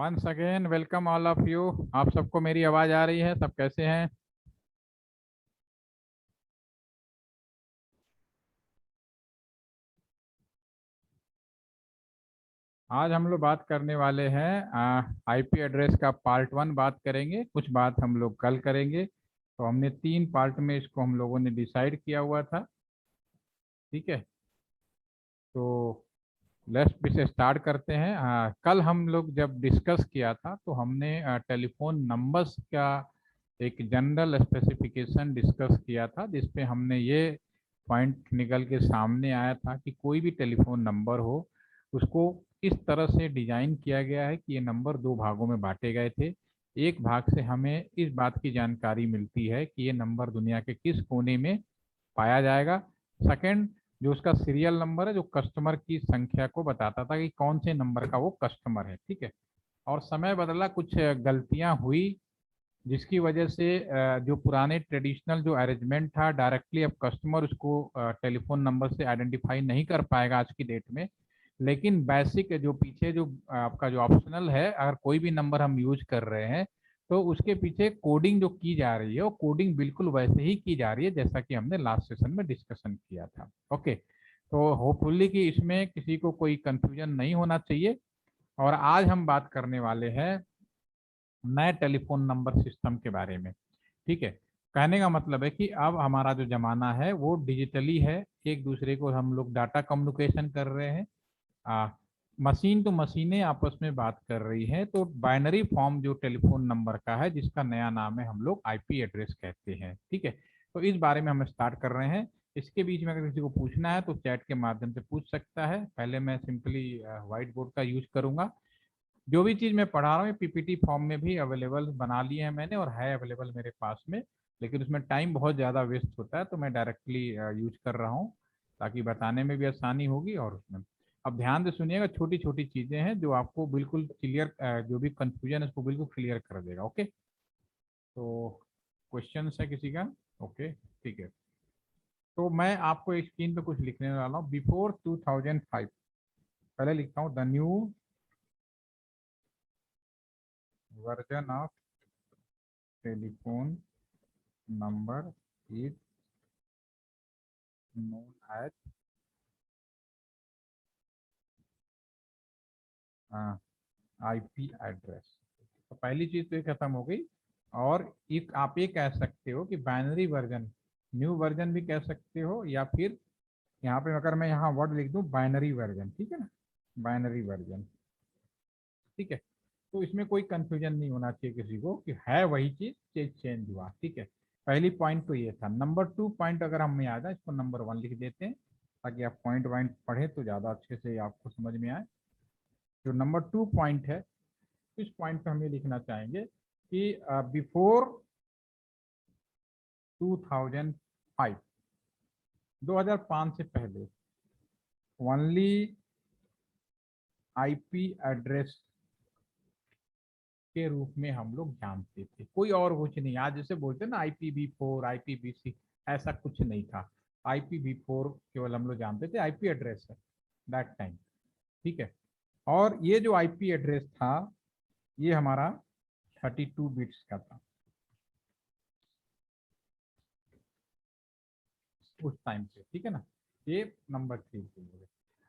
Once again welcome all of you. आप सबको मेरी आवाज़ आ रही है? सब कैसे हैं? आज हम लोग बात करने वाले हैं आईपी एड्रेस का पार्ट 1 बात करेंगे। कुछ बात हम लोग कल करेंगे। तो हमने 3 पार्ट में इसको हम लोगों ने डिसाइड किया हुआ था। ठीक है, तो लेट्स इसे स्टार्ट करते हैं। कल हम लोग जब डिस्कस किया था तो हमने टेलीफोन नंबर्स का एक जनरल स्पेसिफिकेशन डिस्कस किया था, जिसपे हमने ये पॉइंट निकल के सामने आया था कि कोई भी टेलीफोन नंबर हो उसको इस तरह से डिजाइन किया गया है कि ये नंबर 2 भागों में बांटे गए थे। एक भाग से हमें इस बात की जानकारी मिलती है कि ये नंबर दुनिया के किस कोने में पाया जाएगा। सेकंड, जो उसका सीरियल नंबर है जो कस्टमर की संख्या को बताता था कि कौन से नंबर का वो कस्टमर है। ठीक है, और समय बदला, कुछ गलतियां हुई जिसकी वजह से जो पुराने ट्रेडिशनल जो अरेंजमेंट था, डायरेक्टली अब कस्टमर उसको टेलीफोन नंबर से आइडेंटिफाई नहीं कर पाएगा आज की डेट में। लेकिन बेसिक जो पीछे जो आपका जो ऑप्शनल है, अगर कोई भी नंबर हम यूज कर रहे हैं तो उसके पीछे कोडिंग जो की जा रही है वो कोडिंग बिल्कुल वैसे ही की जा रही है जैसा कि हमने लास्ट सेशन में डिस्कशन किया था। ओके, तो होपफुली कि इसमें किसी को कोई कंफ्यूजन नहीं होना चाहिए। और आज हम बात करने वाले हैं नए टेलीफोन नंबर सिस्टम के बारे में। ठीक है, कहने का मतलब है कि अब हमारा जो जमाना है वो डिजिटली है। एक दूसरे को हम लोग डाटा कम्युनिकेशन कर रहे हैं। मशीन टू मशीनें आपस में बात कर रही हैं। तो बाइनरी फॉर्म जो टेलीफोन नंबर का है, जिसका नया नाम है हम लोग आईपी एड्रेस कहते हैं। ठीक है, तो इस बारे में हम स्टार्ट कर रहे हैं। इसके बीच में अगर किसी को पूछना है तो चैट के माध्यम से पूछ सकता है। पहले मैं सिंपली व्हाइट बोर्ड का यूज करूंगा। जो भी चीज़ मैं पढ़ा रहा हूँ पीपीटी फॉर्म में भी अवेलेबल बना लिए हैं मैंने, और है अवेलेबल मेरे पास में। लेकिन उसमें टाइम बहुत ज़्यादा वेस्ट होता है, तो मैं डायरेक्टली यूज कर रहा हूँ ताकि बताने में भी आसानी होगी। और उसमें अब ध्यान से सुनिएगा, छोटी छोटी चीज़ें हैं जो आपको बिल्कुल क्लियर, जो भी कंफ्यूजन है उसको बिल्कुल क्लियर कर देगा। ओके, तो क्वेश्चन है किसी का? ओके, ठीक है। तो मैं आपको एक स्क्रीन पे कुछ लिखने वाला हूँ। बिफोर 2005, पहले लिखता हूँ the new version of telephone number is known as IP address. तो पहली चीज तो ये खत्म हो गई। और एक आप ये कह सकते हो कि बाइनरी वर्जन, न्यू वर्जन भी कह सकते हो, या फिर यहाँ पे अगर मैं यहाँ वर्ड लिख दूँ बाइनरी वर्जन, ठीक है ना, बाइनरी वर्जन। ठीक है, तो इसमें कोई कंफ्यूजन नहीं होना चाहिए किसी को कि है वही चीज चेंज हुआ। ठीक है, पहली पॉइंट तो ये था। नंबर 2 पॉइंट अगर हम याद है, इसको नंबर 1 लिख देते हैं ताकि आप पॉइंट वाइंट पढ़े तो ज़्यादा अच्छे से आपको समझ में आए। जो नंबर 2 पॉइंट है, इस पॉइंट पे हम ये लिखना चाहेंगे कि बिफोर 2005, 2005 से पहले ओनली आईपी एड्रेस के रूप में हम लोग जानते थे, कोई और कुछ नहीं। आज जैसे बोलते हैं ना IPv4 IPv6, ऐसा कुछ नहीं था। IPv4 केवल हम लोग जानते थे, आईपी एड्रेस है दैट टाइम। ठीक है, और ये जो आईपी एड्रेस था ये हमारा 32 बिट्स का था उस टाइम पे। ठीक है ना, ये नंबर 3 के लिए।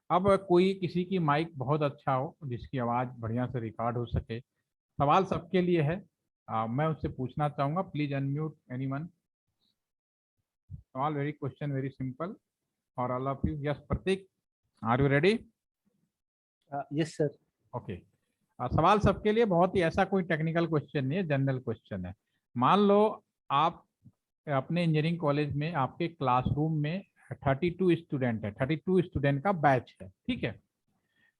अब कोई किसी की माइक बहुत अच्छा हो, जिसकी आवाज़ बढ़िया से रिकॉर्ड हो सके, सवाल सबके लिए है। मैं उससे पूछना चाहूँगा, प्लीज अनम्यूट एनीवन। सवाल very question very simple for all of you. Yes Prateek, are you ready? Yes sir. Okay, सवाल सबके लिए, बहुत ही ऐसा कोई टेक्निकल क्वेश्चन नहीं है, जनरल क्वेश्चन है। मान लो आप अपने इंजीनियरिंग कॉलेज में, आपके क्लासरूम में 32 स्टूडेंट है, 32 स्टूडेंट का बैच है। ठीक है,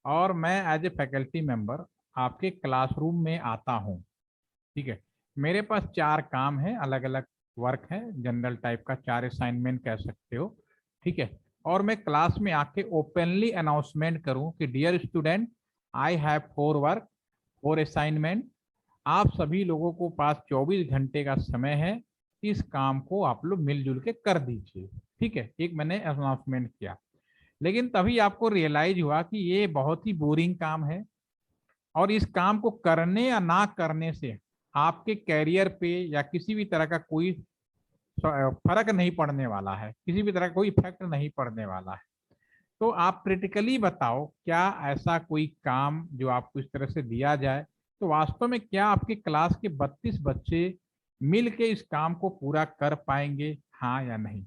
और मैं एज ए फैकल्टी मेंबर आपके क्लासरूम में आता हूँ। ठीक है, मेरे पास 4 काम है, अलग अलग वर्क है, जनरल टाइप का 4 असाइनमेंट कह सकते हो। ठीक है, और मैं क्लास में आके ओपनली अनाउंसमेंट करूं कि dear student, I have 4 work, 4 assignment. आप सभी लोगों को पास 24 घंटे का समय है, इस काम को आप लोग मिलजुल के कर दीजिए। ठीक है, एक मैंने अनाउंसमेंट किया। लेकिन तभी आपको रियलाइज हुआ कि ये बहुत ही बोरिंग काम है, और इस काम को करने या ना करने से आपके कैरियर पे या किसी भी तरह का कोई फर्क नहीं पड़ने वाला है, किसी भी तरह का कोई इफेक्ट नहीं पड़ने वाला है। तो आप प्रैक्टिकली बताओ, क्या ऐसा कोई काम जो आपको इस तरह से दिया जाए तो वास्तव में क्या आपके क्लास के 32 बच्चे मिल के इस काम को पूरा कर पाएंगे, हाँ या नहीं?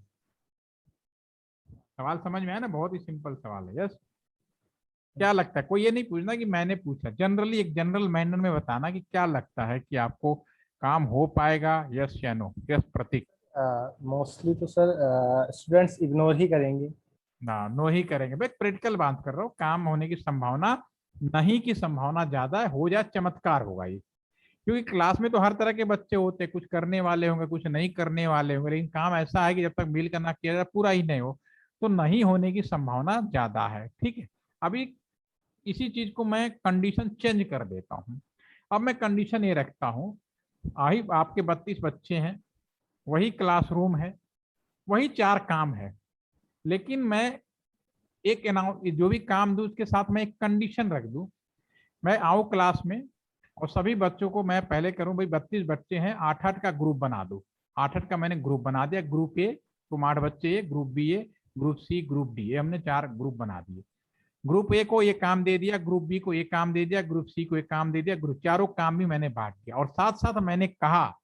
सवाल समझ में आया ना? बहुत ही सिंपल सवाल है। यस, क्या लगता है? कोई ये नहीं पूछना कि मैंने पूछा, जनरली एक जनरल मैनर में बताना कि क्या लगता है कि आपको काम हो पाएगा, yes or no? Yes Prateek. Mostly तो सर स्टूडेंट्स इग्नोर ही करेंगे। ना, नो ही करेंगे भाई, प्रैक्टिकल बात कर रहा हूँ। काम होने की संभावना नहीं की संभावना ज्यादा है, हो जाए चमत्कार होगा ये। क्योंकि क्लास में तो हर तरह के बच्चे होते हैं, कुछ करने वाले होंगे कुछ नहीं करने वाले होंगे, लेकिन काम ऐसा है कि जब तक मिल कर ना किया जाए पूरा ही नहीं हो, तो नहीं होने की संभावना ज्यादा है। ठीक है, अभी इसी चीज को मैं कंडीशन चेंज कर देता हूँ। अब मैं कंडीशन ये रखता हूँ, आई आपके 32 बच्चे हैं, वही क्लासरूम है, वही 4 काम है, लेकिन मैं एक जो भी काम दूं उसके साथ मैं एक कंडीशन रख दूं। मैं आऊं क्लास में और सभी बच्चों को मैं पहले करूं, भाई 32 बच्चे हैं, 8-8 का ग्रुप बना दूं। 8-8 का मैंने ग्रुप बना दिया। ग्रुप ए, तुम 8 बच्चे, ए ग्रुप बी, ए ग्रुप सी, ग्रुप डी, ये हमने 4 ग्रुप बना दिए। ग्रुप ए को ये काम दे दिया, ग्रुप बी को ये काम दे दिया, ग्रुप सी को ये काम दे दिया, ग्रुप चारों काम भी मैंने बांट दिया। और साथ साथ मैंने कहा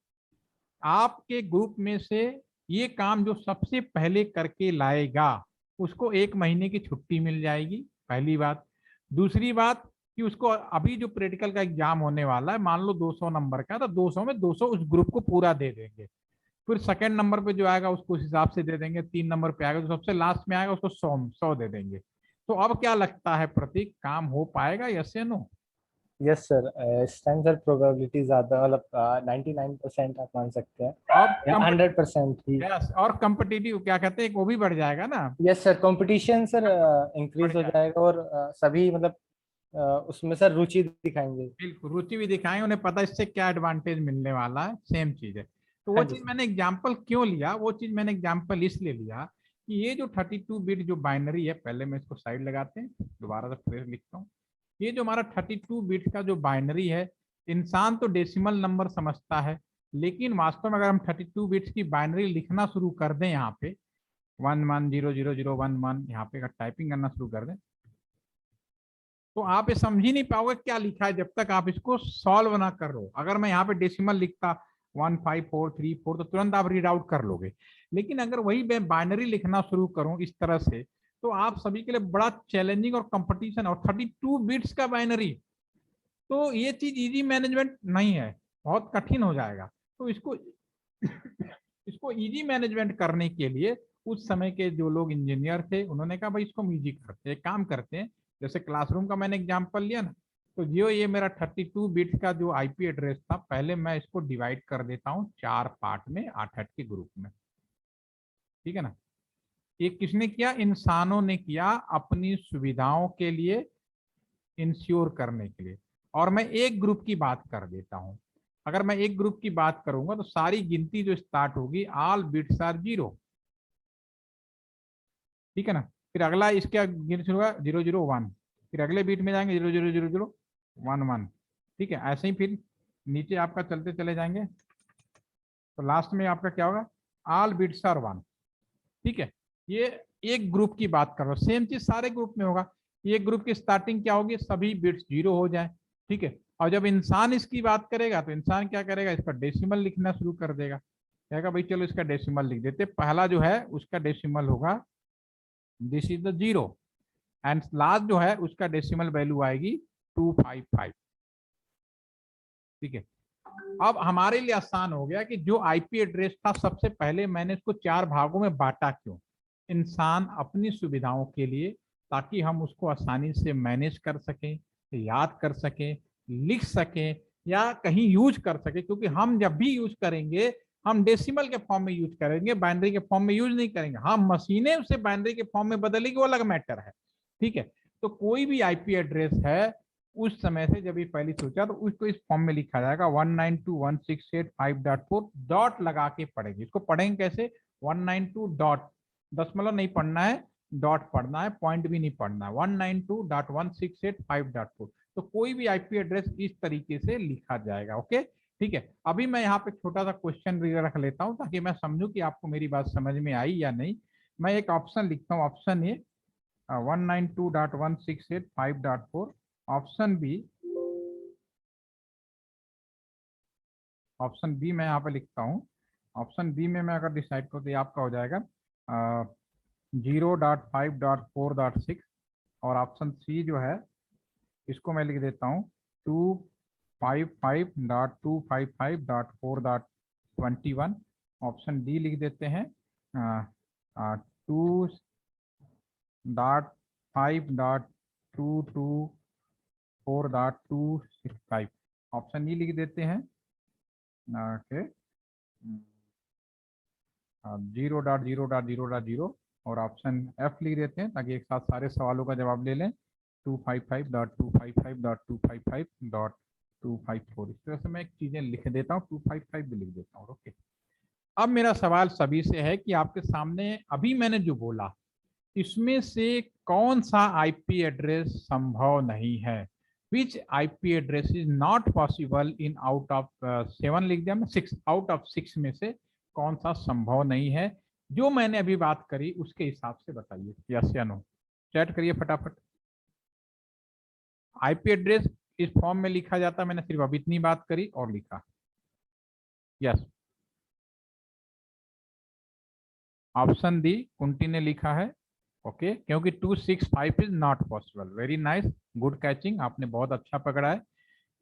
आपके ग्रुप में से ये काम जो सबसे पहले करके लाएगा उसको 1 महीने की छुट्टी मिल जाएगी, पहली बात। दूसरी बात कि उसको अभी जो प्रैक्टिकल का एग्जाम होने वाला है, मान लो 200 नंबर का, तो 200 में 200 उस ग्रुप को पूरा दे देंगे। फिर सेकंड नंबर पे जो आएगा उसको उस हिसाब से दे देंगे। 3 नंबर पे आएगा, जो सबसे लास्ट में आएगा उसको 100 दे देंगे। तो अब क्या लगता है प्रतीक, काम हो पाएगा, yes or no? Yes sir, इस टाइम सर प्रोबेबिलिटी ज़्यादा, मतलब 99% आप मान सकते हैं, अब या 100% ही। यस, और कंपिटिटिव क्या कहते हैं, वो भी बढ़ जाएगा ना। यस सर, कंपटीशन सर बढ़ इंक्रीज हो जाएगा, जाएगा, और सभी मतलब उसमें सर रुचि दिखाएंगे। बिल्कुल रुचि भी दिखाएं, उन्हें पता इससे क्या एडवांटेज मिलने वाला है, सेम चीज है। तो वो हाँ जी चीज सर। मैंने एग्जांपल क्यों लिया, वो चीज मैंने एग्जांपल इसलिए लिया कि ये जो 32 बिट जो बाइनरी है, पहले मैं इसको साइड लगाते हैं, दोबारा से फिर लिखता हूँ। ये जो हमारा 32 बिट का जो बाइनरी है, इंसान तो डेसिमल नंबर समझता है, लेकिन वास्तव में अगर हम 32 बिट्स की बाइनरी लिखना शुरू कर दें, यहाँ पे 11000011 यहाँ पे अगर टाइपिंग करना शुरू कर दें, तो आप ये समझ ही नहीं पाओगे क्या लिखा है जब तक आप इसको सॉल्व ना कर लो। अगर मैं यहाँ पे डेसिमल लिखता 15434 तो तुरंत आप रीड आउट कर लोगे, लेकिन अगर वही मैं बाइनरी लिखना शुरू करूं इस तरह से, तो आप सभी के लिए बड़ा चैलेंजिंग और कंपटीशन, और 32 बिट्स का बाइनरी, तो ये चीज इजी मैनेजमेंट नहीं है, बहुत कठिन हो जाएगा। तो इसको इसको इजी मैनेजमेंट करने के लिए उस समय के जो लोग इंजीनियर थे उन्होंने कहा भाई इसको हम इजी करते हैं, एक काम करते हैं, जैसे क्लासरूम का मैंने एग्जांपल लिया ना, तो जो ये मेरा 32 बिट का जो आईपी एड्रेस था, पहले मैं इसको डिवाइड कर देता हूँ 4 पार्ट में, 8-8 के ग्रुप में। ठीक है ना? ये किसने किया? इंसानों ने किया, अपनी सुविधाओं के लिए, इंश्योर करने के लिए। और मैं एक ग्रुप की बात कर देता हूं। अगर मैं एक ग्रुप की बात करूंगा तो सारी गिनती जो स्टार्ट होगी, ऑल बिट्स आर 0। ठीक है ना? फिर अगला इसका गिनती शुरू होगा 001, फिर अगले बीट में जाएंगे 000011। ठीक है, ऐसे ही फिर नीचे आपका चलते चले जाएंगे, तो लास्ट में आपका क्या होगा? All bits are 1। ठीक है, ये एक ग्रुप की बात कर रहा हूँ, सेम चीज सारे ग्रुप में होगा। ये ग्रुप की स्टार्टिंग क्या होगी? सभी बिट्स 0 हो जाए। ठीक है, और जब इंसान इसकी बात करेगा तो इंसान क्या करेगा? इसका डेसिमल लिखना शुरू कर देगा, कहेगा भाई चलो इसका डेसिमल लिख देते। पहला जो है उसका डेसिमल होगा, this is the 0, and last जो है उसका डेसिमल वैल्यू आएगी 255। ठीक है, अब हमारे लिए आसान हो गया कि जो आईपी एड्रेस था, सबसे पहले मैंने इसको 4 भागों में बांटा। क्यों? इंसान अपनी सुविधाओं के लिए, ताकि हम उसको आसानी से मैनेज कर सकें, याद कर सकें, लिख सकें, या कहीं यूज कर सकें। क्योंकि हम जब भी यूज करेंगे, हम डेसिमल के फॉर्म में यूज करेंगे, बाइनरी के फॉर्म में यूज नहीं करेंगे। हाँ, मशीनें उसे बाइनरी के फॉर्म में बदलेगी, वो अलग मैटर है। ठीक है, तो कोई भी आईपी एड्रेस है, उस समय से जब ये पहली सोचा तो उसको इस फॉर्म में लिखा जाएगा 192.168.5.4 डॉट लगा के पढ़ेंगे। इसको पढ़ेंगे कैसे? 192 डॉट, दशमलव नहीं पढ़ना है, डॉट पढ़ना है, पॉइंट भी नहीं पढ़ना है। 192.168.5.4 तो कोई भी आईपी एड्रेस इस तरीके से लिखा जाएगा। ओके, ठीक है। अभी मैं यहाँ पे छोटा सा क्वेश्चन रख लेता हूँ ताकि मैं समझूं कि आपको मेरी बात समझ में आई या नहीं। मैं एक ऑप्शन लिखता हूँ, option A 192.168.5.4, option B, option B मैं यहाँ पे लिखता हूँ। ऑप्शन बी में मैं अगर डिसाइड करूँ तो ये आपका हो जाएगा 0.5.4.6, और ऑप्शन सी जो है इसको मैं लिख देता हूँ 255.255.4.21। ऑप्शन डी लिख देते हैं 2.5.224.265। ऑप्शन ई लिख देते हैं ओके 0.0.0.0, और ऑप्शन एफ लिख देते हैं ताकि एक साथ सारे सवालों का जवाब ले लें 255.255.255.254। इस तरह से मैं एक चीजें लिख देता हूँ, 255 भी लिख देता हूँ। ओके, अब मेरा सवाल सभी से है कि आपके सामने अभी मैंने जो बोला इसमें से कौन सा आईपी एड्रेस संभव नहीं है? Which IP address is not possible in out of 7 लिख दिया मैं, 6 आउट ऑफ 6 में से कौन सा संभव नहीं है? जो मैंने अभी बात करी उसके हिसाब से बताइए, यस या नो। चैट करिए फटाफट। आईपी एड्रेस इस फॉर्म में लिखा जाता है, मैंने सिर्फ अभी इतनी बात करी और लिखा। यस, ऑप्शन डी कुंटी ने लिखा है। ओके, क्योंकि 265 is not possible. Very nice, good catching, आपने बहुत अच्छा पकड़ा है,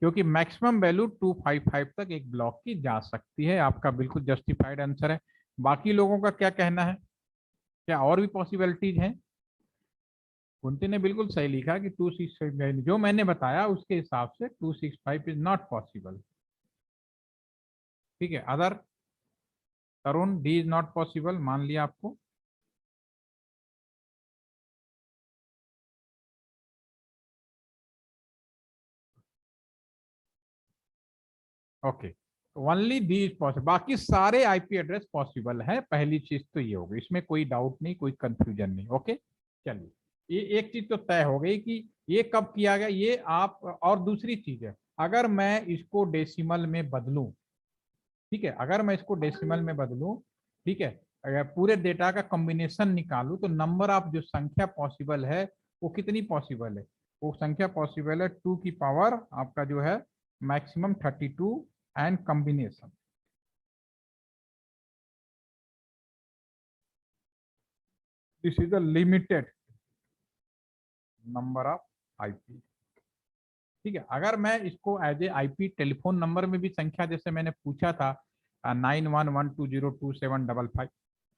क्योंकि मैक्सिमम वैल्यू 255 तक एक ब्लॉक की जा सकती है। आपका बिल्कुल जस्टिफाइड आंसर है। बाकी लोगों का क्या कहना है, क्या और भी पॉसिबिलिटीज हैं? कुंती ने बिल्कुल सही लिखा कि 265, जो मैंने बताया उसके हिसाब से 265 इज नॉट पॉसिबल। ठीक है, other Tarun D is not possible मान लिया आपको। Okay, only D is possible, बाकी सारे आईपी एड्रेस पॉसिबल है। पहली चीज तो ये होगी, इसमें कोई डाउट नहीं, कोई कंफ्यूजन नहीं। ओके, चलिए, ये एक चीज तो तय हो गई कि ये कब किया गया ये आप। और दूसरी चीज है, अगर मैं इसको डेसिमल में बदलूं, ठीक है, अगर मैं इसको डेसिमल में बदलूं, ठीक है, अगर पूरे डेटा का कॉम्बिनेशन निकालूं तो नंबर ऑफ जो संख्या पॉसिबल है वो कितनी पॉसिबल है? वो संख्या पॉसिबल है 2 की पावर आपका जो है maximum 32 and combination. This is the limited number of IP. ठीक है, अगर मैं इसको as a IP telephone number में भी संख्या, जैसे मैंने पूछा था 9112020755,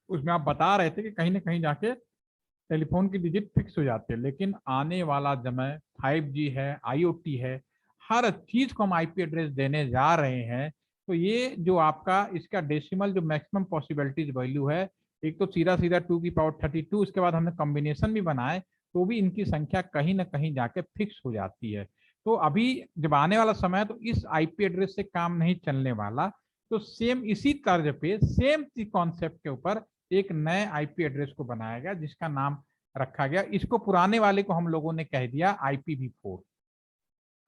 उसमें आप बता रहे थे कि कहीं ना कहीं जाके टेलीफोन की डिजिट फिक्स हो जाती है, लेकिन आने वाला समय 5G है, IoT है, हर चीज को हम आईपी एड्रेस देने जा रहे हैं। तो ये जो आपका इसका डेसिमल जो मैक्सिमम पॉसिबिलिटीज वैल्यू है, एक तो सीधा सीधा 2 की पावर 32, उसके बाद हमने कॉम्बिनेशन भी बनाए तो भी इनकी संख्या कहीं ना कहीं जाके फिक्स हो जाती है। तो अभी जब आने वाला समय है तो इस आईपी एड्रेस से काम नहीं चलने वाला। तो सेम इसी तर्ज पे सेम कॉन्सेप्ट के ऊपर एक नए आईपी एड्रेस को बनाया गया जिसका नाम रखा गया, इसको पुराने वाले को हम लोगों ने कह दिया IPv4।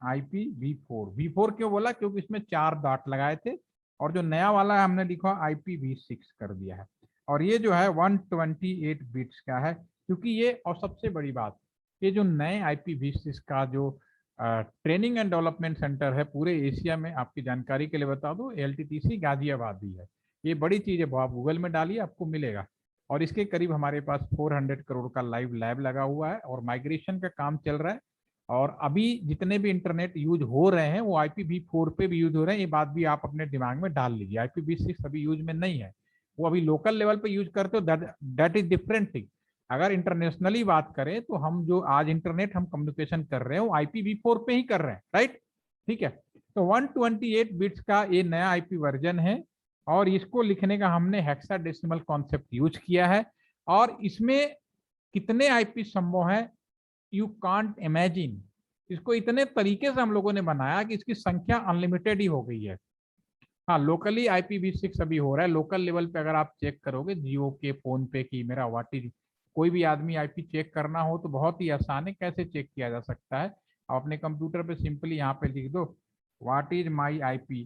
IPv4, V4 क्यों बोला? क्योंकि इसमें 4 डॉट लगाए थे, और जो नया वाला है हमने लिखा IPv6 कर दिया है। और ये जो है 128 बिट्स का है, क्योंकि ये, और सबसे बड़ी बात, ये जो नए IPv6 का जो ट्रेनिंग एंड डेवलपमेंट सेंटर है पूरे एशिया में, आपकी जानकारी के लिए बता दो, LTTC गाजियाबाद ही है। ये बड़ी चीज है, आप गूगल में डालिए आपको मिलेगा। और इसके करीब हमारे पास 400 करोड़ का लाइव लैब लगा हुआ है, और माइग्रेशन का काम चल रहा है। और अभी जितने भी इंटरनेट यूज हो रहे हैं वो IPv4 पे भी यूज हो रहे हैं, ये बात भी आप अपने दिमाग में डाल लीजिए। IPv6 अभी यूज में नहीं है, वो अभी लोकल लेवल पे यूज करते हो, दैट इज डिफरेंट थिंग। अगर इंटरनेशनली बात करें तो हम जो आज इंटरनेट हम कम्युनिकेशन कर रहे हैं वो IPv4 पे ही कर रहे हैं, राइट? ठीक है, तो 128 बिट्स का ये नया आईपी वर्जन है, और इसको लिखने का हमने हेक्साडेसिमल कॉन्सेप्ट यूज किया है। और इसमें कितने आईपी संभव है, यू कांट इमेजिन। इसको इतने तरीके से हम लोगों ने बनाया कि इसकी संख्या अनलिमिटेड ही हो गई है। हाँ, लोकली IPv6 अभी हो रहा है, लोकल लेवल पे अगर आप चेक करोगे जियो के, फोन पे की, मेरा वाटी, कोई भी आदमी आईपी चेक करना हो तो बहुत ही आसान है। कैसे चेक किया जा सकता है? आप अपने कंप्यूटर पे सिंपली यहाँ पे लिख दो व्हाट इज माई IP,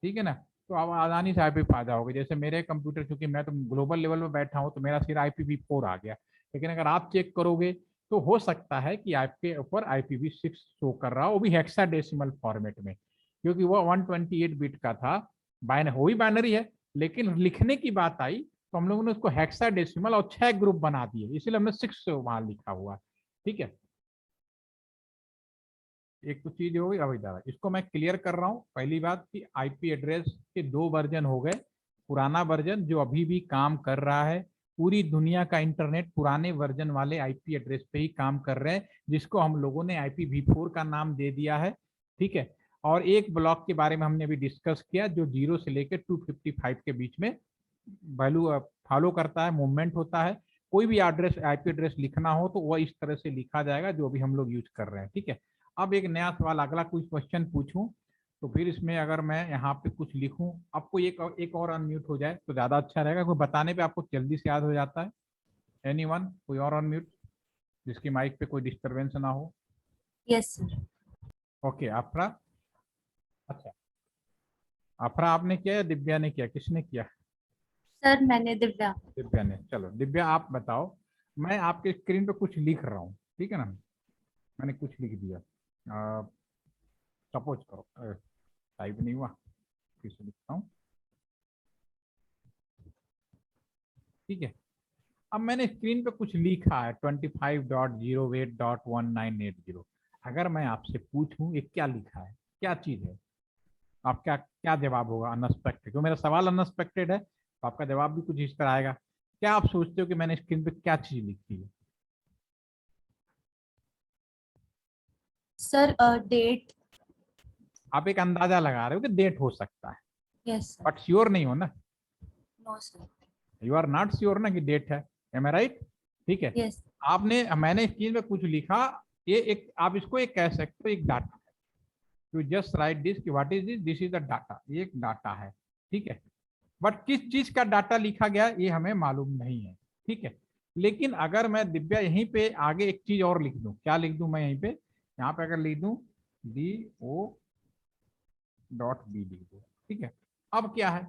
ठीक है ना, तो आप आसानी से IPv5 आ जाओगे। जैसे मेरे कंप्यूटर, चूंकि मैं तो ग्लोबल लेवल पे बैठा हूँ, तो मेरा सिर्फ IPv4 आ गया, लेकिन अगर आप चेक करोगे तो हो सकता है कि आपके ऊपर IPv6 शो कर रहा हो, वो भी हेक्साडेसिमल फॉर्मेट में, क्योंकि वो 128 बिट का था। हो ही बाइनरी है, लेकिन लिखने की बात आई तो हम लोगों ने उसको हेक्साडेसिमल और 6 ग्रुप बना दिए, इसलिए हमने 6 वहां लिखा हुआ। ठीक है, एक तो चीज हो गई। अब इधर इसको मैं क्लियर कर रहा हूँ। पहली बात कि IP एड्रेस के 2 वर्जन हो गए। पुराना वर्जन जो अभी भी काम कर रहा है, पूरी दुनिया का इंटरनेट पुराने वर्जन वाले IP एड्रेस पे ही काम कर रहे हैं, जिसको हम लोगों ने IPv4 का नाम दे दिया है। ठीक है, और एक ब्लॉक के बारे में हमने अभी डिस्कस किया जो 0 से लेकर 255 के बीच में वैल्यू फॉलो करता है, मूवमेंट होता है। कोई भी एड्रेस IP एड्रेस लिखना हो तो वह इस तरह से लिखा जाएगा जो अभी हम लोग यूज कर रहे हैं। ठीक है, अब एक नया सवाल, अगला कोई क्वेश्चन पूछूं तो फिर इसमें अगर मैं यहाँ पे कुछ लिखूं, आपको एक और अनम्यूट हो जाए तो ज्यादा अच्छा रहेगा, कोई बताने पे आपको जल्दी से याद हो जाता है। एनीवन, कोई और अनम्यूट जिसकी माइक पे कोई डिस्टरबेंस ना हो। Yes sir. ओके, अफरा। अच्छा, अफरा आपने किया या दिव्या ने किया, किसने किया? सर मैंने दिव्या। दिव्या ने। चलो दिव्या आप बताओ, मैं आपके स्क्रीन पे कुछ लिख रहा हूँ, ठीक है ना, मैंने कुछ लिख दिया। सपोज करो टाइप नहीं हुआ, फिर से लिखता हूँ। ठीक है, अब मैंने स्क्रीन पे कुछ लिखा है 25.08.1980। अगर मैं आपसे पूछूं ये क्या लिखा है, क्या चीज है, आप क्या क्या जवाब होगा? अनएक्सपेक्टेड, क्यों मेरा सवाल अनएक्सपेक्टेड है तो आपका जवाब भी कुछ इस तरह आएगा। क्या आप सोचते हो कि मैंने स्क्रीन पे क्या चीज लिखी है? Sir date. आप एक अंदाजा लगा रहे हो कि डेट हो सकता है, यस सर। बट श्योर नहीं हो ना। No sir. You are not sure ना कि डेट है, एम आई राइट? ठीक है, यस। आपने, मैंने स्क्रीन पे कुछ लिखा, ये एक, आप इसको एक कह सकते हो एक data. You just write this कि what is this, this is the data, ये एक डाटा है। ठीक है, बट किस चीज का डाटा लिखा गया ये हमें मालूम नहीं है। ठीक है, लेकिन अगर मैं दिव्या यहीं पे आगे एक चीज और लिख दूं, क्या लिख दूं मैं यहीं पे, यहाँ पे अगर लिख दूं DO.B लिख दूं, ठीक है, अब क्या है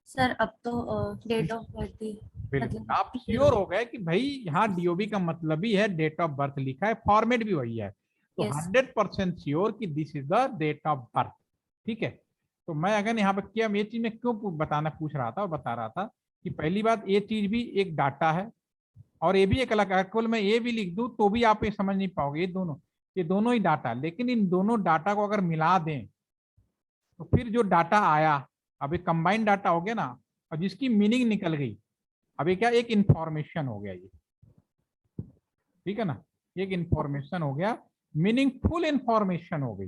सर अब तो डेट ऑफ बर्थ ही बिल्कुल आप श्योर हो गए कि भाई यहाँ DOB का मतलब ही है डेट ऑफ बर्थ लिखा है, फॉर्मेट भी वही है, तो 100% श्योर कि this is the date of birth. ठीक है, तो मैं अगर यहाँ पे किया, ये चीज मैं क्यों पूछ रहा था और बता रहा था कि पहली बात ये चीज भी एक डाटा है और ये भी एक अलग, केवल मैं ये भी लिख दूं तो भी आप ये समझ नहीं पाओगे, ये दोनों ही डाटा, लेकिन इन दोनों डाटा को अगर मिला दें तो फिर जो डाटा आया, अब एक कंबाइंड डाटा हो गया ना, और जिसकी मीनिंग निकल गई, अभी क्या एक इंफॉर्मेशन हो गया ये। ठीक है ना, एक इंफॉर्मेशन हो गया, मीनिंगफुल इंफॉर्मेशन हो गई।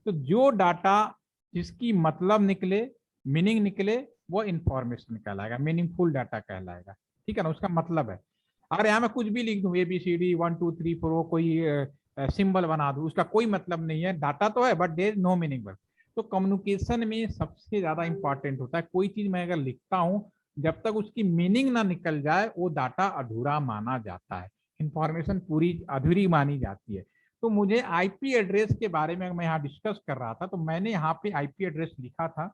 तो जो डाटा जिसकी मतलब निकले, मीनिंग निकले, वो इंफॉर्मेशन कहलाएगा, मीनिंगफुल डाटा कहलाएगा। ठीक है ना, उसका मतलब है। अगर यहाँ मैं कुछ भी लिख दूं ABCD 1 2 3 4, कोई सिंबल बना दूं, उसका कोई मतलब नहीं है, डाटा तो है but there is no meaning. तो कम्युनिकेशन में सबसे ज्यादा इंपॉर्टेंट होता है, कोई चीज मैं अगर लिखता हूं, जब तक उसकी मीनिंग ना निकल जाए वो डाटा अधूरा माना जाता है, इंफॉर्मेशन पूरी अधूरी मानी जाती है। तो मुझे IP एड्रेस के बारे में मैं यहाँ डिस्कस कर रहा था, तो मैंने यहाँ पे IP एड्रेस लिखा था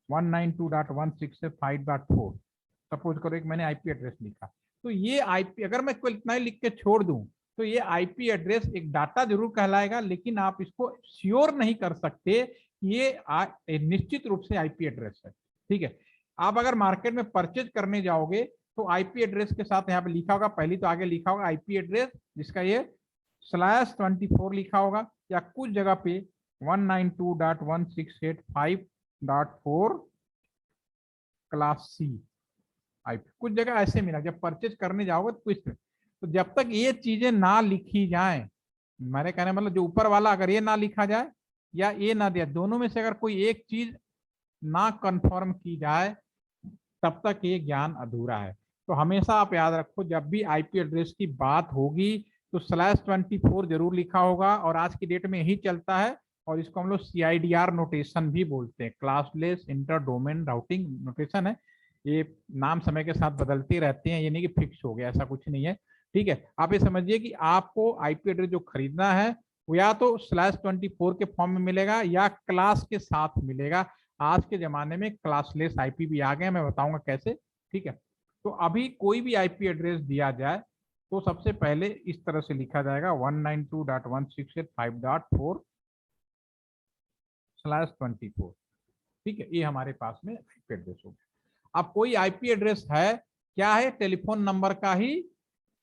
192.168.4। सपोज करो एक मैंने IP एड्रेस लिखा, तो ये IP अगर मैं कोई इतना ही लिख के छोड़ दूं तो ये IP एड्रेस एक डाटा जरूर कहलाएगा, लेकिन आप इसको श्योर नहीं कर सकते ये निश्चित रूप से IP एड्रेस है। ठीक है, आप अगर मार्केट में परचेज करने जाओगे तो IP एड्रेस के साथ यहाँ पे लिखा होगा, पहले तो आगे लिखा होगा IP एड्रेस जिसका ये /24 लिखा होगा, या कुछ जगह पे 192.168.5.4 क्लास C IP, कुछ जगह ऐसे मिला। जब परचेज करने जाओगे तो कुछ, तो जब तक ये चीजें ना लिखी जाए, मेरे कहने मतलब जो ऊपर वाला अगर ये ना लिखा जाए या ये ना दिया, दोनों में से अगर कोई एक चीज ना कंफर्म की जाए तब तक ये ज्ञान अधूरा है। तो हमेशा आप याद रखो, जब भी IP एड्रेस की बात होगी तो /24 जरूर लिखा होगा, और आज की डेट में यही चलता है, और इसको हम लोग CIDR नोटेशन भी बोलते हैं, classless inter domain routing notation है। ये नाम समय के साथ बदलते रहते हैं, ये नहीं कि फिक्स हो गया, ऐसा कुछ नहीं है। ठीक है, आप ये समझिए कि आपको आईपी एड्रेस जो खरीदना है वो या तो /24 के फॉर्म में मिलेगा या क्लास के साथ मिलेगा। आज के जमाने में क्लासलेस आईपी भी आ गए, मैं बताऊंगा कैसे। ठीक है, तो अभी कोई भी आईपी एड्रेस दिया जाए तो सबसे पहले इस तरह से लिखा जाएगा 192.168.5.4/24। ठीक है, ये हमारे पास में आईपी एड्रेस हो गया। अब कोई आईपी एड्रेस है, क्या है, टेलीफोन नंबर का ही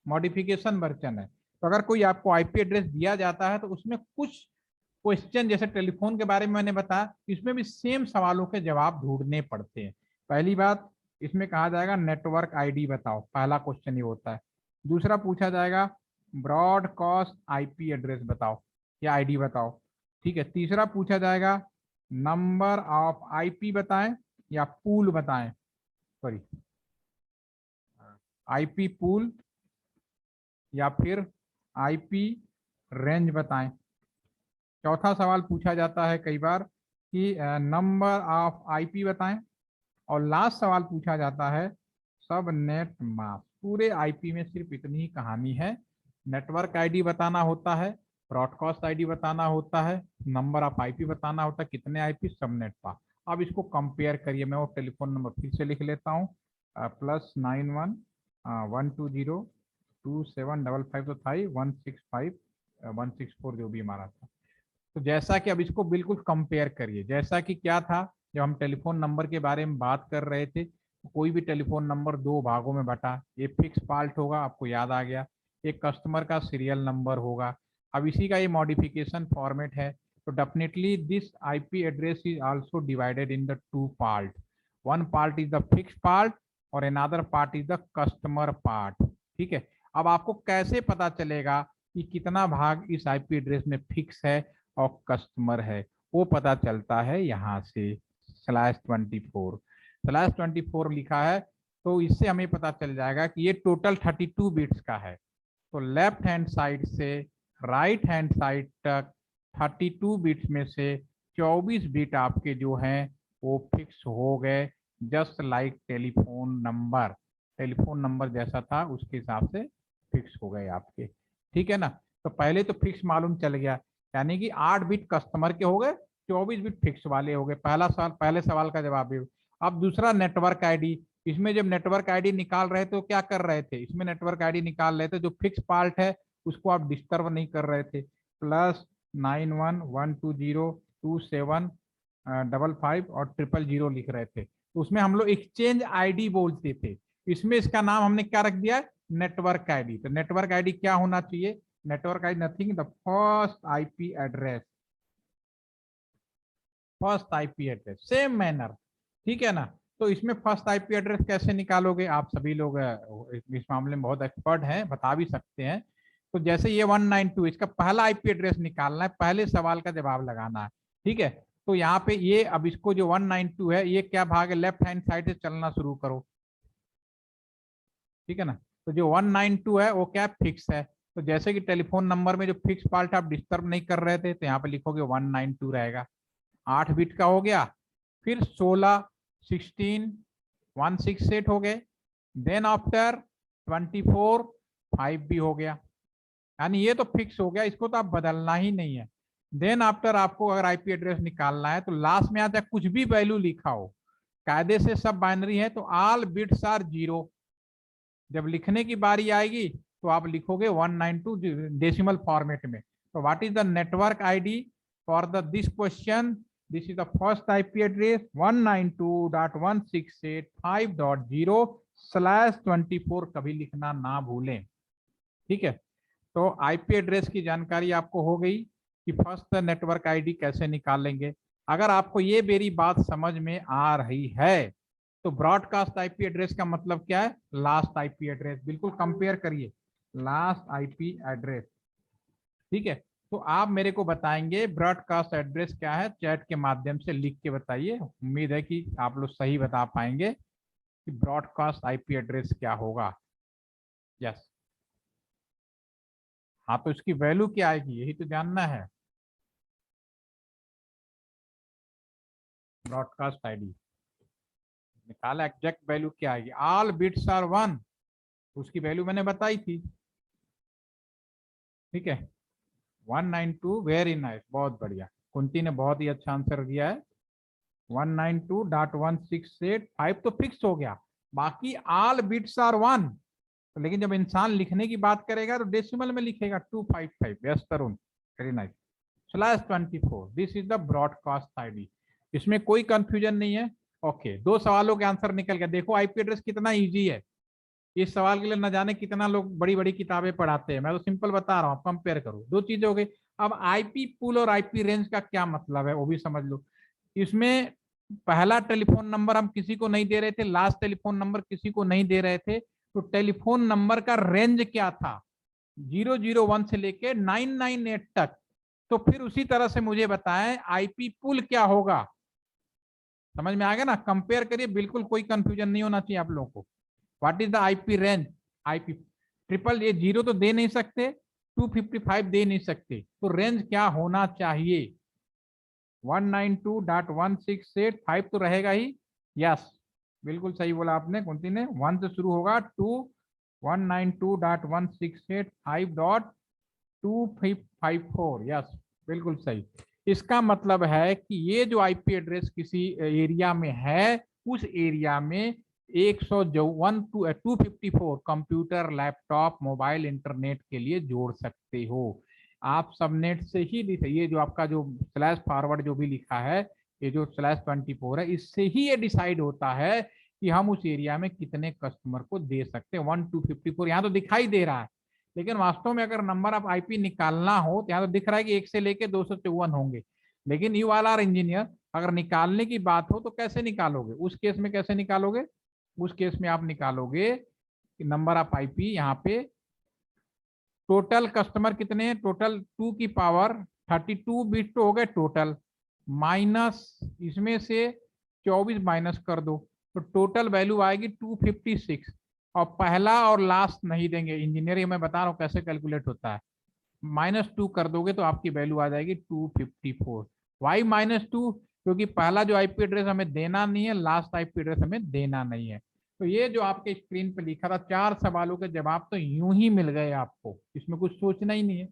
मॉडिफिकेशन वर्जन है। तो अगर कोई आपको आईपी एड्रेस दिया जाता है तो उसमें कुछ क्वेश्चन, जैसे टेलीफोन के बारे में मैंने बताया, इसमें भी सेम सवालों के जवाब ढूंढने पड़ते हैं। पहली बात, इसमें कहा जाएगा नेटवर्क आईडी बताओ, पहला क्वेश्चन ये होता है। दूसरा पूछा जाएगा ब्रॉडकास्ट आईपी एड्रेस बताओ या आईडी बताओ। ठीक है, तीसरा पूछा जाएगा नंबर ऑफ आईपी बताएं या पूल बताएं, सॉरी आईपी पूल या फिर आईपी रेंज बताएं। चौथा सवाल पूछा जाता है कई बार कि नंबर ऑफ आईपी बताएं। और लास्ट सवाल पूछा जाता है सब नेट मास्क। पूरे आईपी में सिर्फ इतनी ही कहानी है, नेटवर्क आईडी बताना होता है, ब्रॉडकास्ट आईडी बताना होता है, नंबर ऑफ आईपी बताना होता है, कितने आईपी, सब नेट पास। अब इसको कंपेयर करिए, मैं वो टेलीफोन नंबर फिर से लिख लेता हूँ, +91 120 2755 तो था ही, 165 164 जो भी हमारा था। तो जैसा कि अब इसको बिल्कुल कंपेयर करिए, जैसा कि क्या था जब हम टेलीफोन नंबर के बारे में बात कर रहे थे, तो कोई भी टेलीफोन नंबर दो भागों में बटा, ये फिक्स पार्ट होगा, आपको याद आ गया, एक कस्टमर का सीरियल नंबर होगा। अब इसी का ये मॉडिफिकेशन फॉर्मेट है। तो definitely this IP address is also divided in the two part, one part is the fix part और another part is the customer part. ठीक है, अब आपको कैसे पता चलेगा कि कितना भाग इस आईपी एड्रेस में फिक्स है और कस्टमर है, वो पता चलता है यहाँ से /24 लिखा है। तो इससे हमें पता चल जाएगा कि ये टोटल 32 बिट्स का है। तो लेफ्ट हैंड साइड से राइट हैंड साइड तक 32 बिट्स में से 24 बिट आपके जो हैं वो फिक्स हो गए, जस्ट लाइक टेलीफोन नंबर जैसा था उसके हिसाब से फिक्स हो गए आपके। ठीक है ना, तो पहले तो फिक्स मालूम चल गया, यानी कि 8 बिट कस्टमर के हो गए, 24 बिट फिक्स वाले हो गए। पहले सवाल का जवाब है। अब दूसरा नेटवर्क आईडी, इसमें जब नेटवर्क आईडी निकाल रहे थे तो क्या कर रहे थे, इसमें नेटवर्क आईडी निकाल रहे थे, जो फिक्स पार्ट है उसको आप डिस्टर्ब नहीं कर रहे थे। +91 120 2755 और 000 लिख रहे थे, तो उसमें हम लोग एक्सचेंज आईडी बोलते थे। इसमें इसका नाम हमने क्या रख दिया, नेटवर्क आईडी। तो नेटवर्क आईडी क्या होना चाहिए, network ID nothing the first IP address, first IP address, same manner. ठीक है ना, तो इसमें फर्स्ट आईपी एड्रेस कैसे निकालोगे, आप सभी लोग इस मामले में बहुत एक्सपर्ट हैं, बता भी सकते हैं। तो जैसे ये 192, इसका पहला आईपी एड्रेस निकालना है, पहले सवाल का जवाब लगाना है। ठीक है, तो यहाँ पे ये अब इसको जो 192 है, ये क्या भाग है, लेफ्ट हैंड साइड से चलना शुरू करो। ठीक है ना, तो जो 192 है वो क्या फिक्स है, तो जैसे कि टेलीफोन नंबर में जो फिक्स पार्ट आप डिस्टर्ब नहीं कर रहे थे, तो यहाँ पे लिखोगे 192 रहेगा, 8 बिट का हो गया। फिर 16 16 168 हो गए, देन आफ्टर 24 5 भी हो गया, यानी ये तो फिक्स हो गया, इसको तो आप बदलना ही नहीं है। देन आफ्टर आपको अगर आईपी एड्रेस निकालना है तो लास्ट में आता कुछ भी वैल्यू लिखा हो, कायदे से सब बाइनरी है तो ऑल बिट्स आर 0। जब लिखने की बारी आएगी तो आप लिखोगे 192 डेसिमल फॉर्मेट में। तो what is the network ID for the this question, this is the first IP address 192.168.5.0/24, कभी लिखना ना भूलें। ठीक है, तो आईपी एड्रेस की जानकारी आपको हो गई कि फर्स्ट नेटवर्क आईडी कैसे निकालेंगे। अगर आपको ये मेरी बात समझ में आ रही है तो ब्रॉडकास्ट आईपी एड्रेस का मतलब क्या है, लास्ट आईपी एड्रेस। बिल्कुल कंपेयर करिए, लास्ट आईपी एड्रेस। ठीक है, तो आप मेरे को बताएंगे ब्रॉडकास्ट एड्रेस क्या है, चैट के माध्यम से लिख के बताइए। उम्मीद है कि आप लोग सही बता पाएंगे कि ब्रॉडकास्ट आईपी एड्रेस क्या होगा। यस, हाँ, तो इसकी वैल्यू क्या आएगी यही तो जानना है। ब्रॉडकास्ट आईडी निकाला, एग्जैक्ट वैल्यू क्या आएगी, ऑल बिट्स आर 1, उसकी वैल्यू मैंने बताई थी। ठीक है 192 वेरी नाइस, बहुत बढ़िया, कुंती ने बहुत ही अच्छा आंसर दिया है। 192.168.5 तो फिक्स हो गया, बाकी ऑल बिट्स आर 1। तो लेकिन जब इंसान लिखने की बात करेगा तो डेसिमल में लिखेगा 255। Yes Tarun, very nice. /24 this is the broadcast ID, इसमें कोई कंफ्यूजन नहीं है। ओके, दो सवालों के आंसर निकल गया। देखो आईपी एड्रेस कितना इजी है, इस सवाल के लिए न जाने कितना लोग बड़ी बड़ी किताबें पढ़ाते हैं, मैं तो सिंपल बता रहा हूँ, कंपेयर करो, दो चीजें हो गई। अब आईपी पूल और आईपी रेंज का क्या मतलब है वो भी समझ लो। इसमें पहला टेलीफोन नंबर हम किसी को नहीं दे रहे थे, लास्ट टेलीफोन नंबर किसी को नहीं दे रहे थे, तो टेलीफोन नंबर का रेंज क्या था 001 से लेके 998 तक। तो फिर उसी तरह से मुझे बताएं आईपी पुल क्या होगा, समझ में आ गया ना, कंपेयर करिए, बिल्कुल कोई कंफ्यूजन नहीं होना चाहिए आप लोगों को। What is the IP range, IP triple, ये 0 तो दे नहीं सकते, 255 दे नहीं सकते, तो रेंज क्या होना चाहिए 192.168.5 तो रहेगा ही। यस बिल्कुल सही बोला आपने कुंती ने, 1 से शुरू होगा टू 192.168.5.254। यस बिल्कुल सही। इसका मतलब है कि ये जो आईपी एड्रेस किसी एरिया में है, उस एरिया में 254 कंप्यूटर, लैपटॉप, मोबाइल, इंटरनेट के लिए जोड़ सकते हो आप। सबनेट से ही ये जो आपका जो /फॉरवर्ड जो भी लिखा है, ये जो /24 है, इससे ही ये डिसाइड होता है कि हम उस एरिया में कितने कस्टमर को दे सकते हैं। 1254 यहाँ तो दिखाई दे रहा है, लेकिन वास्तव में अगर नंबर ऑफ आईपी निकालना हो तो यहाँ तो दिख रहा है कि 1 से लेके 254 होंगे, लेकिन यू ऑल आर इंजीनियर, अगर निकालने की बात हो तो कैसे निकालोगे, उस केस में कैसे निकालोगे, उस केस में आप निकालोगे कि नंबर ऑफ आईपी, यहाँ पे टोटल कस्टमर कितने हैं, टोटल 2 की पावर 32 बिट तो हो गए टोटल, माइनस इसमें से 24 माइनस कर दो, तो टोटल वैल्यू आएगी 256। और पहला और लास्ट नहीं देंगे, इंजीनियर मैं बता रहा हूँ कैसे कैलकुलेट होता है, -2 कर दोगे तो आपकी वैल्यू आ जाएगी 254। वाई -2, क्योंकि पहला जो आईपी एड्रेस हमें देना नहीं है, लास्ट आईपी एड्रेस हमें देना नहीं है। तो ये जो आपके स्क्रीन पे लिखा था 4 सवालों के जवाब तो यूं ही मिल गए आपको, इसमें कुछ सोचना ही नहीं है।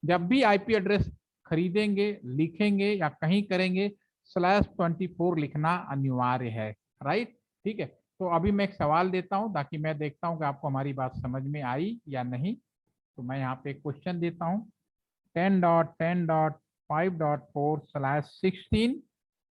जब भी आईपी एड्रेस खरीदेंगे, लिखेंगे या कहीं करेंगे, /24 लिखना अनिवार्य है, राइट। ठीक है, तो अभी मैं एक सवाल देता हूं ताकि मैं देखता हूं कि आपको हमारी बात समझ में आई या नहीं। तो मैं यहाँ पे एक क्वेश्चन देता हूँ 10.10.5.4/16।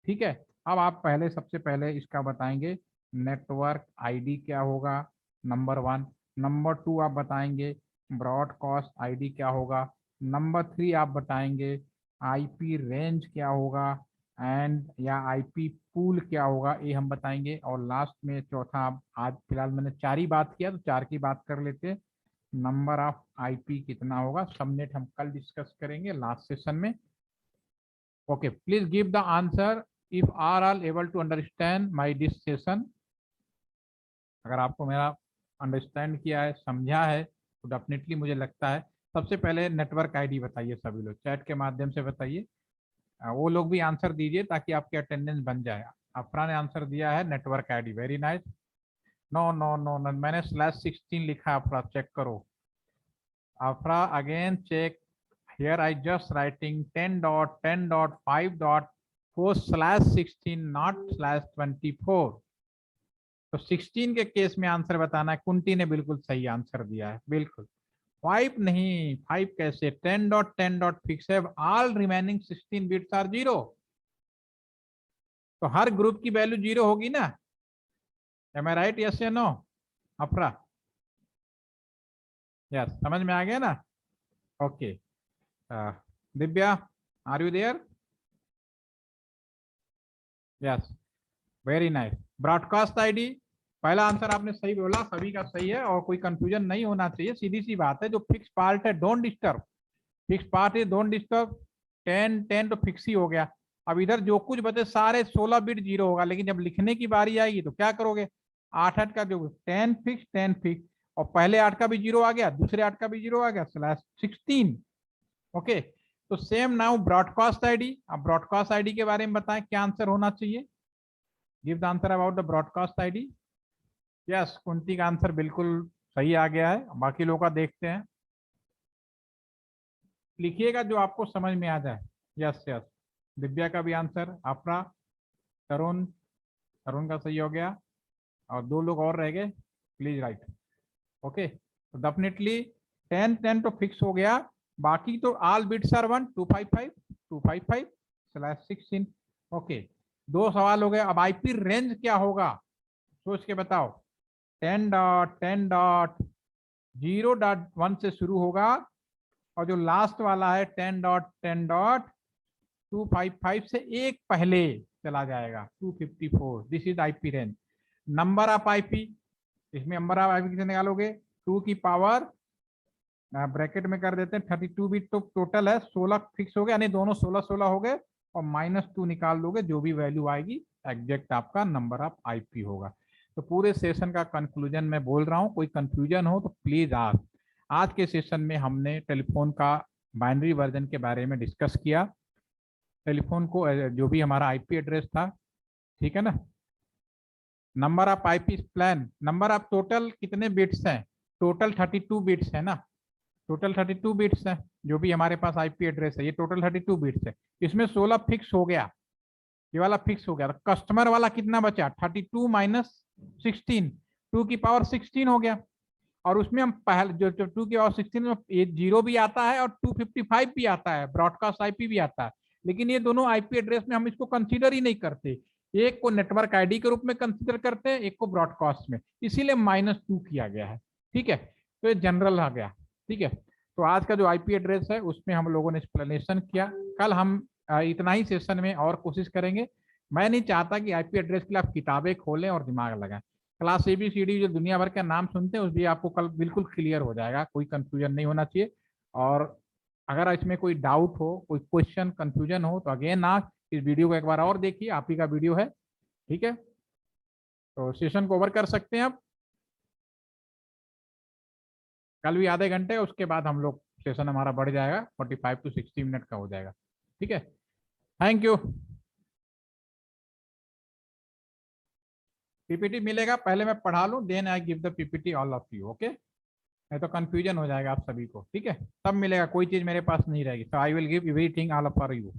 ठीक है, अब आप पहले सबसे पहले इसका बताएंगे नेटवर्क आईडी क्या होगा, नंबर 1। नंबर 2 आप बताएंगे ब्रॉडकास्ट आईडी क्या होगा। नंबर 3 आप बताएंगे आईपी रेंज क्या होगा, एंड या आईपी पूल क्या होगा, ये हम बताएंगे। और लास्ट में चौथा, आज फिलहाल मैंने 4 ही बात किया तो 4 की बात कर लेते, नंबर ऑफ आईपी कितना होगा। सबनेट हम कल डिस्कस करेंगे लास्ट सेशन में। Okay, please give the answer if are all able to understand my this session. अगर आपको मेरा अंडरस्टैंड किया है, समझा है, तो डेफिनेटली मुझे लगता है। सबसे पहले नेटवर्क आईडी बताइए, सभी लोग चैट के माध्यम से बताइए, वो लोग भी आंसर दीजिए ताकि आपकी अटेंडेंस बन जाए। अफरा ने आंसर दिया है network ID, very nice. No no no no, मैंने /16 लिखा, अफरा चेक करो। Afra again check, here I just writing 10.10.5.4/16 not /24। तो 16 के केस में आंसर बताना है। कुंती ने बिल्कुल सही आंसर दिया है, बिल्कुल। 5 नहीं, 5 कैसे, 10.10 फिक्स है, ऑल रिमेनिंग 16 बिट्स आर 0। तो हर ग्रुप की वैल्यू 0 होगी ना, am I right, yes or no Afra? Yes, समझ में आ गया ना। Okay, Divya are you there? Yes, very nice. Broadcast ID, पहला आंसर आपने सही बोला, सभी का सही है और कोई कंफ्यूजन नहीं होना चाहिए, सीधी सी बात है। जो फिक्स पार्ट है डोंट डिस्टर्ब, फिक्स पार्ट है डोंट डिस्टर्ब। 10 तो फिक्स ही हो गया। अब इधर जो कुछ बचे सारे 16 बिट 0 होगा, लेकिन जब लिखने की बारी आएगी तो क्या करोगे, 8 का जो 10 फिक्स, और पहले 8 का भी 0 आ गया, दूसरे 8 का भी 0 आ गया, /16। ओके, तो सेम नाउ ब्रॉडकास्ट आईडी। अब ब्रॉडकास्ट आईडी के बारे में बताएं क्या आंसर होना चाहिए, give the answer about the broadcast ID. Yes, Kunti का आंसर बिल्कुल सही आ गया है, बाकी लोगों का देखते हैं। लिखिएगा जो आपको समझ में आ जाए। यस यस, दिव्या का भी आंसर, अफरा, तरुण, तरुण का सही हो गया, और 2 लोग और रह गए, प्लीज राइट। ओके, तो डेफिनेटली 10 10 तो फिक्स हो गया, बाकी तो ऑल बिट्स आर 1 255 255/16। ओके, 2 सवाल हो गए। अब आईपी रेंज क्या होगा सोच के बताओ। 10.10.0.1 से शुरू होगा, और जो लास्ट वाला है 10.10.255 से एक पहले चला जाएगा 254। This is IP range. Number of IP, इसमें नंबर ऑफ आईपी किसे निकालोगे, 2 की पावर ब्रैकेट में कर देते हैं 32 बिट, तो टोटल है 16 फिक्स हो गया, यानी दोनों 16 16 हो गए, और -2 निकाल लोगे, जो भी वैल्यू आएगी एग्जैक्ट आपका नंबर ऑफ आईपी होगा। तो पूरे सेशन का कंक्लूजन मैं बोल रहा हूँ, कोई कंफ्यूजन हो तो प्लीज आप। आज के सेशन में हमने टेलीफोन का बाइनरी वर्जन के बारे में डिस्कस किया, टेलीफोन को जो भी हमारा आईपी एड्रेस था, ठीक है ना। Number of IP plan, number of total कितने बिट्स हैं, टोटल 32 बिट्स है ना, टोटल 32 बिट्स है जो भी हमारे पास आईपी एड्रेस है, ये टोटल 32 बिट्स है। इसमें 16 फिक्स हो गया, ये वाला फिक्स हो गया। तो कस्टमर वाला कितना बचा, 32 - 16, 2 की पावर 16 हो गया। और उसमें हम पहले जो 2 की पावर 16 में 0 भी आता है और 255 भी आता है, ब्रॉडकास्ट आईपी भी आता है, लेकिन ये दोनों आईपी एड्रेस में हम इसको कंसीडर ही नहीं करते। एक को नेटवर्क आईडी के रूप में कंसीडर करते हैं, एक को ब्रॉडकास्ट में, इसीलिए -2 किया गया है। ठीक है, तो ये जनरल आ गया। ठीक है, तो आज का जो आईपी एड्रेस है उसमें हम लोगों ने एक्सप्लेनेशन किया। कल हम इतना ही सेशन में और कोशिश करेंगे। मैं नहीं चाहता कि आईपी एड्रेस के लिए आप किताबें खोलें और दिमाग लगाएं। क्लास ABCD जो दुनिया भर का नाम सुनते हैं, उस भी आपको कल बिल्कुल क्लियर हो जाएगा, कोई कंफ्यूजन नहीं होना चाहिए। और अगर इसमें कोई डाउट हो, कोई क्वेश्चन कंफ्यूजन हो, तो अगेन आप इस वीडियो को एक बार और देखिए, आप ही का वीडियो है। ठीक है, तो सेशन को ओवर कर सकते हैं आप। कल भी आधे घंटे, उसके बाद हम लोग सेशन हमारा बढ़ जाएगा, 45 to 60 मिनट का हो जाएगा। ठीक है, थैंक यू। पीपीटी मिलेगा, पहले मैं पढ़ा लूं, then I give the PPT all of you. Okay, नहीं तो कंफ्यूजन हो जाएगा आप सभी को। ठीक है, सब मिलेगा, कोई चीज मेरे पास नहीं रहेगी। तो I will give everything all of for you.